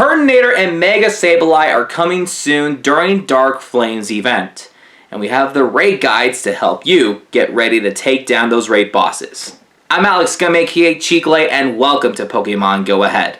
Turtonator and Mega Sableye are coming soon during Dark Flames event. And we have the raid guides to help you get ready to take down those raid bosses. I'm Alex Gum, aka Cheeklay, and welcome to Pokemon Go Ahead.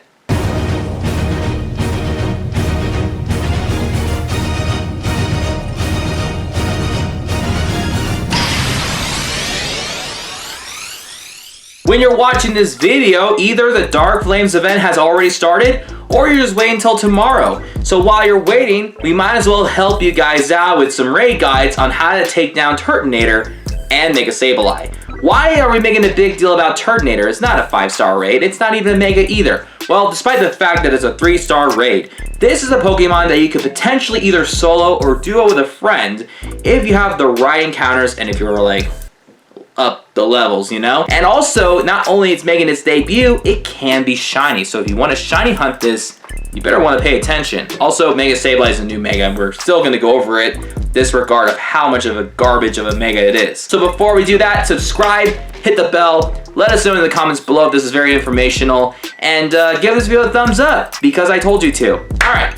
When you're watching this video, either the Dark Flames event has already started, or you're just waiting until tomorrow. So while you're waiting, we might as well help you guys out with some raid guides on how to take down Turtonator and Mega Sableye. Why are we making a big deal about Turtonator? It's not a 5-star raid, it's not even a Mega either. Well, despite the fact that it's a 3-star raid, this is a Pokemon that you could potentially either solo or duo with a friend if you have the right encounters and if you're like, up the levels, you know? And also, not only it's making its debut, it can be shiny. So if you want to shiny hunt this, you better want to pay attention. Also, Mega Sableye is a new Mega, and we're still going to go over it, disregard of how much of a garbage of a Mega it is. So before we do that, subscribe, hit the bell, let us know in the comments below if this is very informational, and give this video a thumbs up, because I told you to. Alright.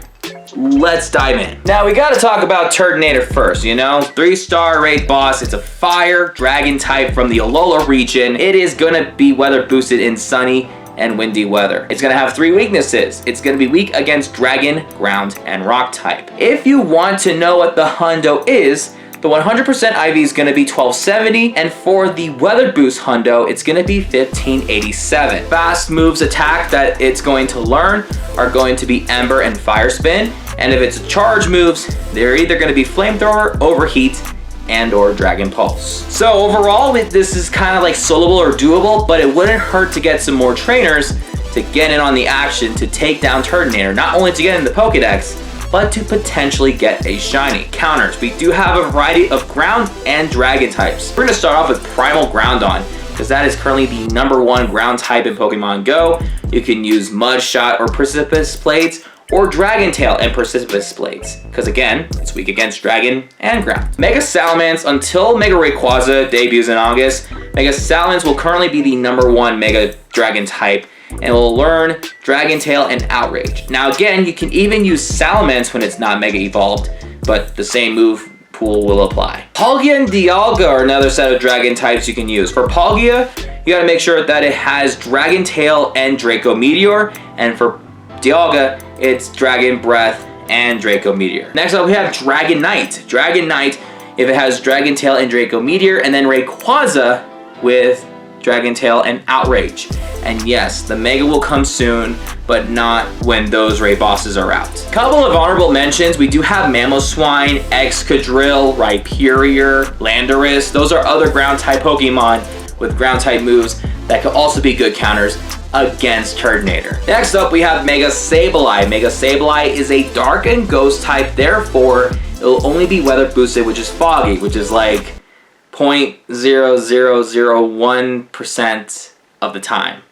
Let's dive in. Now we gotta talk about Turtonator first, you know? 3-star raid boss, it's a fire dragon type from the Alola region. It is gonna be weather boosted in sunny and windy weather. It's gonna have 3 weaknesses. It's gonna be weak against dragon, ground, and rock type. If you want to know what the hundo is, the 100% IV is going to be 1270, and for the weather boost hundo, it's going to be 1587. Fast moves attack that it's going to learn are going to be Ember and Fire Spin, and if it's charge moves, they're either going to be Flamethrower, Overheat, and or Dragon Pulse. So overall, this is kind of like soloable or doable, but it wouldn't hurt to get some more trainers to get in on the action to take down Turtonator, not only to get in the Pokedex, but to potentially get a shiny. Counters, we do have a variety of ground and dragon types. We're gonna start off with Primal Groudon, because that is currently the #1 ground type in Pokemon Go. You can use Mud Shot or Precipitous Blades, or Dragon Tail and Precipitous Blades, because again, it's weak against dragon and ground. Mega Salamence, until Mega Rayquaza debuts in August, Mega Salamence will currently be the #1 Mega Dragon type, and will learn Dragon Tail and Outrage. Now again, you can even use Salamence when it's not Mega Evolved, but the same move pool will apply. Palkia and Dialga are another set of dragon types you can use. For Palkia, you gotta make sure that it has Dragon Tail and Draco Meteor, and for Dialga, it's Dragon Breath and Draco Meteor. Next up, we have Dragonite. Dragonite, if it has Dragon Tail and Draco Meteor, and then Rayquaza with Dragon Tail and Outrage. And yes, the Mega will come soon, but not when those raid bosses are out. Couple of honorable mentions, we do have Mamoswine, Excadrill, Rhyperior, Landorus. Those are other ground type Pokemon with ground type moves that could also be good counters against Turtonator. Next up, we have Mega Sableye. Mega Sableye is a dark and ghost type, therefore it will only be weather boosted, which is foggy, which is like 0.0001% of the time.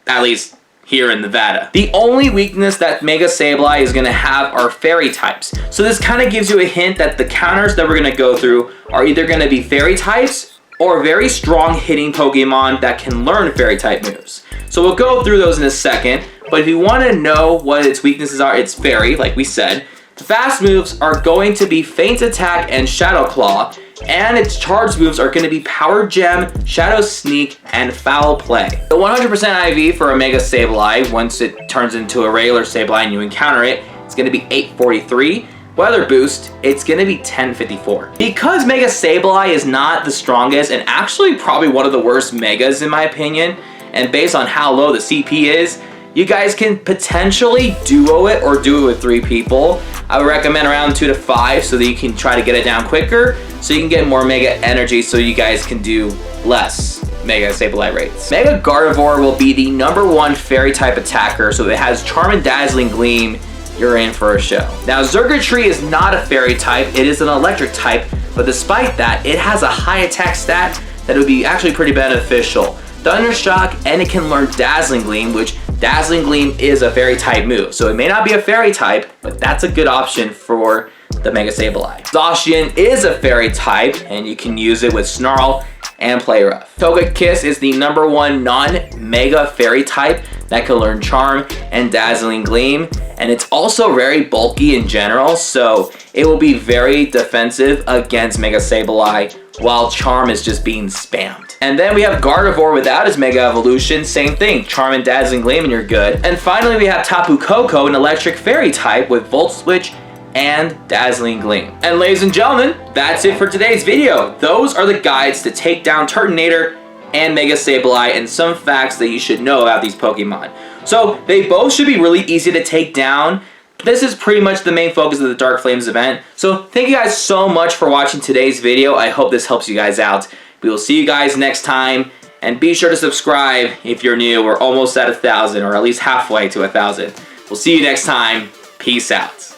At least here in Nevada. The only weakness that Mega Sableye is going to have are fairy types. So this kind of gives you a hint that the counters that we're going to go through are either going to be fairy types or very strong hitting Pokemon that can learn fairy type moves. So we'll go through those in a second, but if you want to know what its weaknesses are, it's fairy, like we said. The fast moves are going to be Feint Attack and Shadow Claw, and its charge moves are going to be Power Gem, Shadow Sneak, and Foul Play. The 100% IV for a Mega Sableye, once it turns into a regular Sableye and you encounter it, it's going to be 843. Weather Boost, it's going to be 1054. Because Mega Sableye is not the strongest and actually probably one of the worst Megas in my opinion, and based on how low the CP is, you guys can potentially duo it or do it with 3 people. I would recommend around 2 to 5 so that you can try to get it down quicker, so you can get more Mega energy so you guys can do less Mega Sableye raids. Mega Gardevoir will be the #1 fairy type attacker, so if it has Charm and Dazzling Gleam, you're in for a show. Now Xurkitree is not a fairy type, it is an electric type, but despite that, it has a high attack stat that would be actually pretty beneficial. Thundershock, and it can learn Dazzling Gleam, which Dazzling Gleam is a fairy type move. So it may not be a fairy type, but that's a good option for the Mega Sableye. Zacian is a fairy type, and you can use it with Snarl and Play Rough. Togekiss is the #1 non-Mega fairy type that can learn Charm and Dazzling Gleam, and it's also very bulky in general, so it will be very defensive against Mega Sableye, while Charm is just being spammed. And then we have Gardevoir without his Mega Evolution, same thing, Charm and Dazzling Gleam and you're good. And finally we have Tapu Koko, an electric fairy type with Volt Switch and Dazzling Gleam. And ladies and gentlemen, that's it for today's video. Those are the guides to take down Turtonator and Mega Sableye and some facts that you should know about these Pokemon. So they both should be really easy to take down. This is pretty much the main focus of the Dark Flames event. So thank you guys so much for watching today's video. I hope this helps you guys out. We will see you guys next time. And be sure to subscribe if you're new. We're almost at 1,000, or at least halfway to 1,000. We'll see you next time. Peace out.